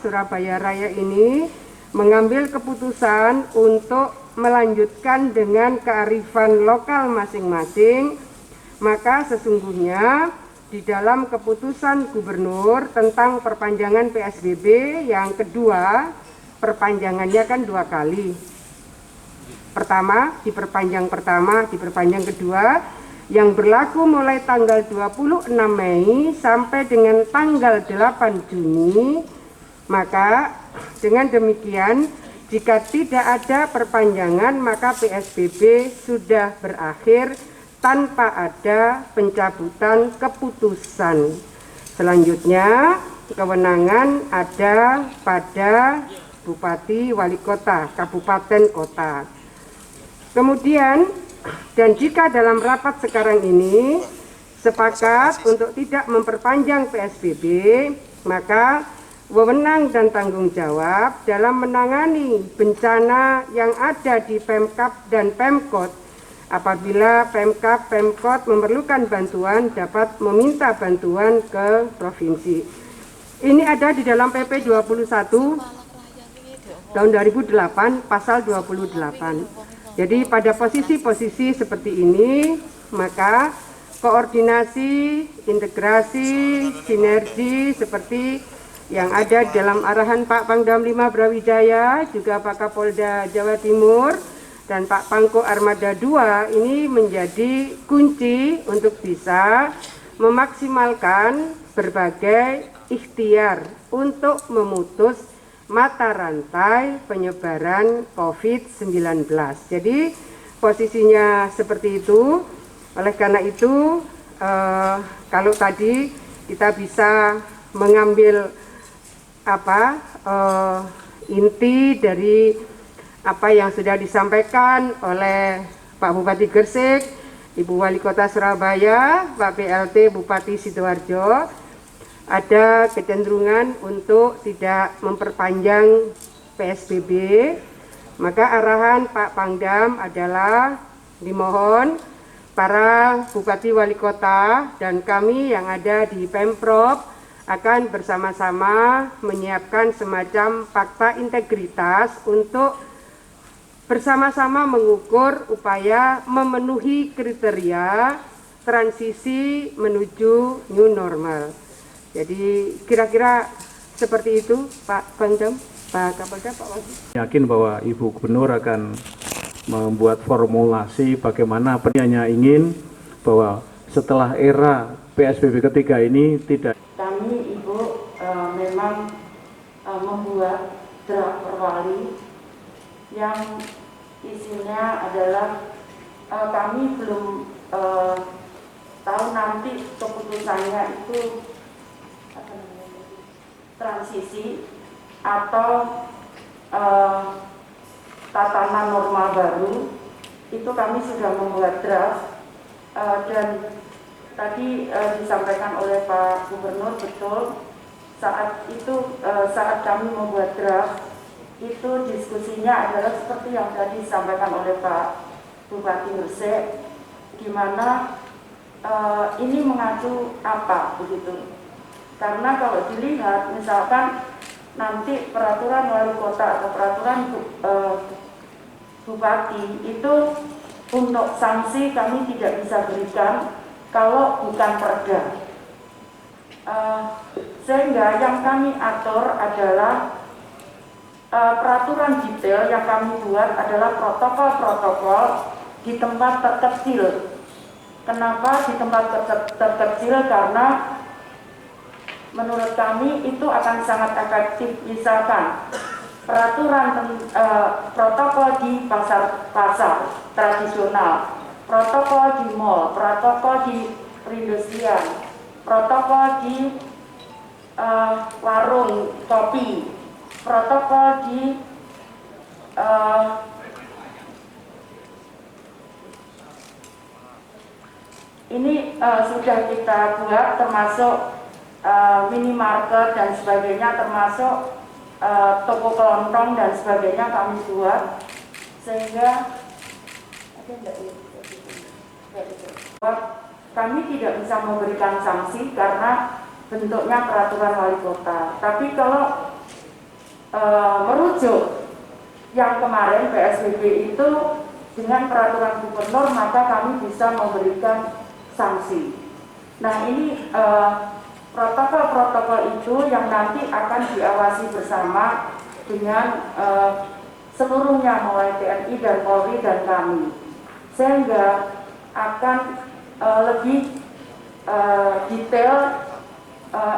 Surabaya Raya ini mengambil keputusan untuk melanjutkan dengan kearifan lokal masing-masing, maka sesungguhnya di dalam keputusan gubernur tentang perpanjangan PSBB yang kedua, perpanjangannya kan 2 kali. Diperpanjang kedua yang berlaku mulai tanggal 26 Mei sampai dengan tanggal 8 Juni. Maka dengan demikian jika tidak ada perpanjangan maka PSBB sudah berakhir tanpa ada pencabutan keputusan. Selanjutnya kewenangan ada pada Bupati Wali Kota, Kabupaten Kota. Kemudian, dan jika dalam rapat sekarang ini sepakat untuk tidak memperpanjang PSBB, maka wewenang dan tanggung jawab dalam menangani bencana yang ada di Pemkab dan Pemkot, apabila Pemkab, Pemkot memerlukan bantuan dapat meminta bantuan ke provinsi. Ini ada di dalam PP 21 tahun 2008 pasal 28. Jadi pada posisi-posisi seperti ini, maka koordinasi, integrasi, sinergi seperti yang ada dalam arahan Pak Pangdam 5 Brawijaya, juga Pak Kapolda Jawa Timur, dan Pak Pangko Armada 2 ini menjadi kunci untuk bisa memaksimalkan berbagai ikhtiar untuk memutus mata rantai penyebaran COVID-19. Jadi posisinya seperti itu. Oleh karena itu kalau tadi kita bisa mengambil inti dari apa yang sudah disampaikan oleh Pak Bupati Gresik, Ibu Wali Kota Surabaya, Pak PLT Bupati Sidoarjo, ada kecenderungan untuk tidak memperpanjang PSBB, maka arahan Pak Pangdam adalah dimohon para Bupati Wali Kota dan kami yang ada di Pemprov akan bersama-sama menyiapkan semacam fakta integritas untuk bersama-sama mengukur upaya memenuhi kriteria transisi menuju new normal. Jadi kira-kira seperti itu Pak Pangdam, Pak Kapolda, Pak Wagub. Yakin bahwa Ibu Gubernur akan membuat formulasi bagaimana hanya ingin bahwa setelah era PSBB ketiga ini tidak. Kami Ibu memang membuat draft perwali yang isinya adalah kami belum tahu nanti keputusannya itu transisi atau tatanan normal baru. Itu kami sudah membuat draft dan tadi disampaikan oleh Pak Gubernur, betul saat itu saat kami membuat draft itu diskusinya adalah seperti yang tadi disampaikan oleh Pak Bupati Gresik, di mana ini mengacu apa begitu. Karena kalau dilihat misalkan nanti peraturan wali kota atau peraturan bupati itu untuk sanksi kami tidak bisa berikan kalau bukan perda. Sehingga yang kami atur adalah peraturan detail yang kami buat adalah protokol-protokol di tempat terkecil. Kenapa di tempat terkecil? Karena menurut kami itu akan sangat efektif. Misalkan peraturan protokol di pasar tradisional, protokol di mal, protokol di perindustrian, protokol di warung kopi, protokol di ini sudah kita buat, termasuk minimarket dan sebagainya, termasuk toko kelontong dan sebagainya kami buat, sehingga kami tidak bisa memberikan sanksi karena bentuknya peraturan wali kota. Tapi kalau merujuk yang kemarin PSBB itu dengan peraturan gubernur, maka kami bisa memberikan sanksi. Nah, ini protokol-protokol itu yang nanti akan diawasi bersama dengan seluruhnya, mulai TNI dan Polri dan kami, sehingga akan lebih detail.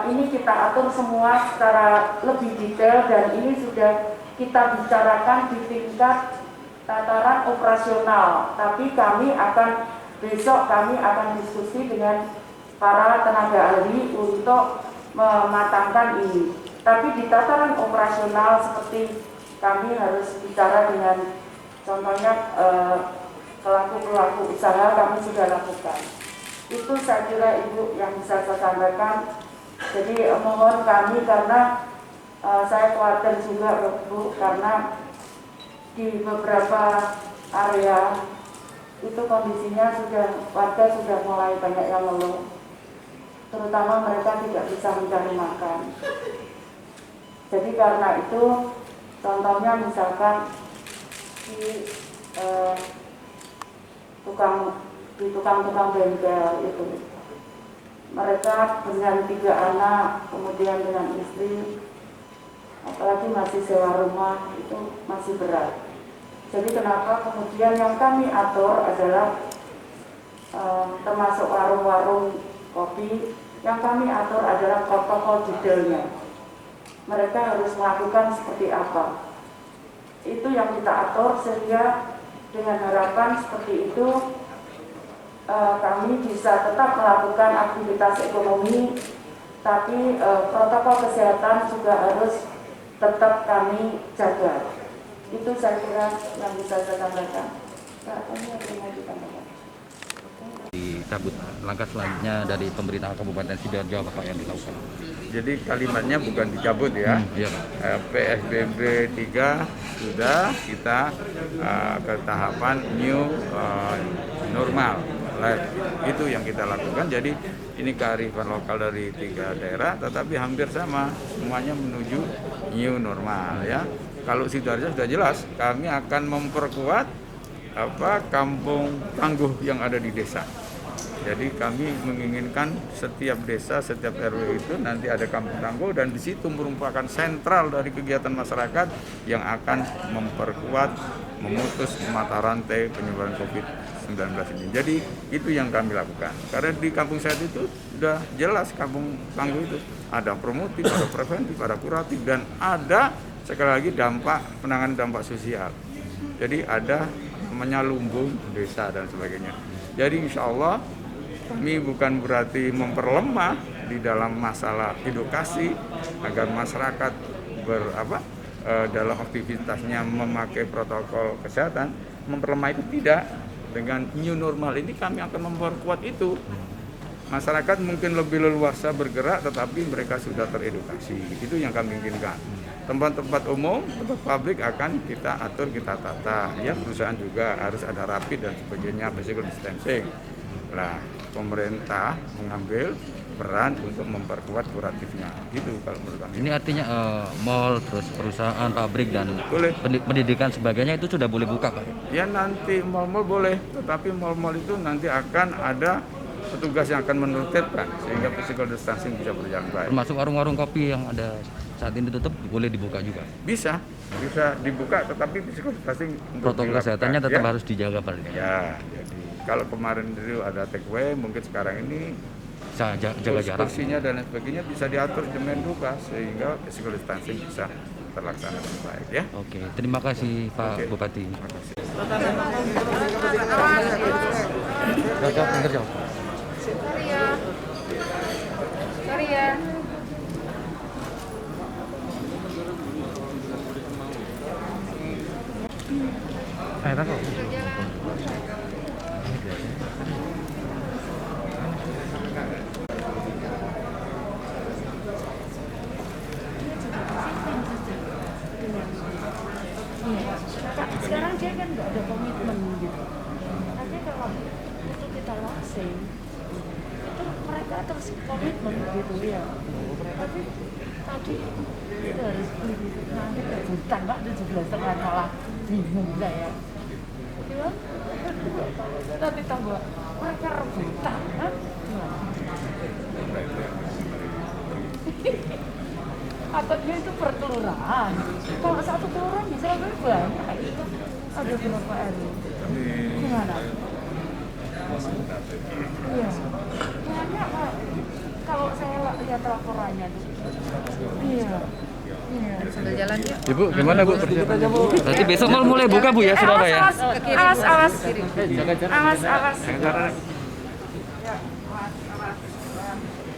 Ini kita atur semua secara lebih detail, dan ini sudah kita bicarakan di tingkat tataran operasional. Tapi besok kami akan diskusi dengan para tenaga ahli untuk mematangkan ini. Tapi di tataran operasional seperti kami harus bicara dengan contohnya pelaku-pelaku usaha, kami sudah lakukan. Itu saya kira Ibu yang bisa saya sampaikan. Jadi mohon kami, karena saya khawatir juga Bu, karena di beberapa area itu kondisinya warga sudah mulai banyak yang ngeluh, terutama mereka tidak bisa mencari makan. Jadi karena itu, contohnya misalkan di tukang-tukang bengkel itu, mereka dengan 3 anak, kemudian dengan istri, apalagi masih sewa rumah, itu masih berat. Jadi kenapa kemudian yang kami atur adalah termasuk warung-warung kopi, yang kami atur adalah protokol detailnya. Mereka harus melakukan seperti apa. Itu yang kita atur, sehingga dengan harapan seperti itu kami bisa tetap melakukan aktivitas ekonomi, tapi protokol kesehatan juga harus tetap kami jaga. Itu saya kira yang bisa saya sampaikan. Dicabut langkah selanjutnya dari pemerintah Kabupaten Sidoarjo apa yang dilakukan? Jadi kalimatnya bukan dicabut ya. Iya, Pak. PSBB 3 sudah kita ke tahapan new normal. Itu yang kita lakukan. Jadi ini kearifan lokal dari 3 daerah, tetapi hampir sama, semuanya menuju new normal ya. Kalau Sidoarjo sudah jelas, kami akan memperkuat kampung tangguh yang ada di desa. Jadi kami menginginkan setiap desa, setiap RW itu nanti ada kampung tangguh, dan di situ merupakan sentral dari kegiatan masyarakat yang akan memperkuat, memutus mata rantai penyebaran COVID-19 ini. Jadi itu yang kami lakukan. Karena di kampung saya itu sudah jelas kampung tangguh itu ada promotif, ada preventif, ada kuratif, dan ada sekali lagi penanganan dampak sosial. Jadi ada namanya lumbung desa dan sebagainya. Jadi insya Allah kami bukan berarti memperlemah di dalam masalah edukasi agar masyarakat dalam aktivitasnya memakai protokol kesehatan. Memperlemah itu tidak. Dengan new normal ini kami akan memperkuat itu. Masyarakat mungkin lebih leluasa bergerak, tetapi mereka sudah teredukasi. Itu yang kami inginkan. Tempat-tempat umum, tempat publik akan kita atur, kita tata. Ya, perusahaan juga harus ada rapid dan sebagainya, physical distancing. Nah, pemerintah mengambil peran untuk memperkuat kuratifnya. Gitu kalau menurut kami. Ini artinya mall, terus perusahaan, pabrik, dan Boleh. pendidikan sebagainya itu sudah boleh buka, Pak? Ya nanti mal-mal boleh, tetapi mal-mal itu nanti akan ada petugas yang akan menertibkan sehingga physical distancing bisa berjalan baik. Termasuk warung-warung kopi yang ada saat ini tutup boleh dibuka juga? Bisa dibuka, tetapi physical distancing untuk Protokol dilakukan, kesehatannya tetap ya. harus dijaga, Pak? Ya, jadi kalau kemarin dulu ada take away, mungkin sekarang ini Bisa jaga jarak. kursinya dan lain sebagainya bisa diatur demikian rupa sehingga physical distancing bisa terlaksana dengan baik ya. Oke, terima kasih Pak Oke. Bupati. Terima kasih. Jawab, pinggir jawab. Sorry ya. Saya tahu. Sekarang dia kan nggak ada komitmen gitu. Tapi kalau itu kita langsing, itu mereka terus komitmen gitu ya. Tapi tadi itu harus nanti rebutan Pak 17 kan malah bingung saya. Gimana? Nanti tambah mereka rebutan, kan? Ataunya itu per kelurahan. Kalau satu kelurahan bisa lebih banyak. Ada berapa RW? Gimana? Iya. Banyak Pak. Kalau saya lihat laporannya tuh. Iya. Iya. Sambil jalan yuk. Ibu, gimana Bu persiapannya Bu? Berarti besok mal mulai buka Bu ya Surabaya? Awas.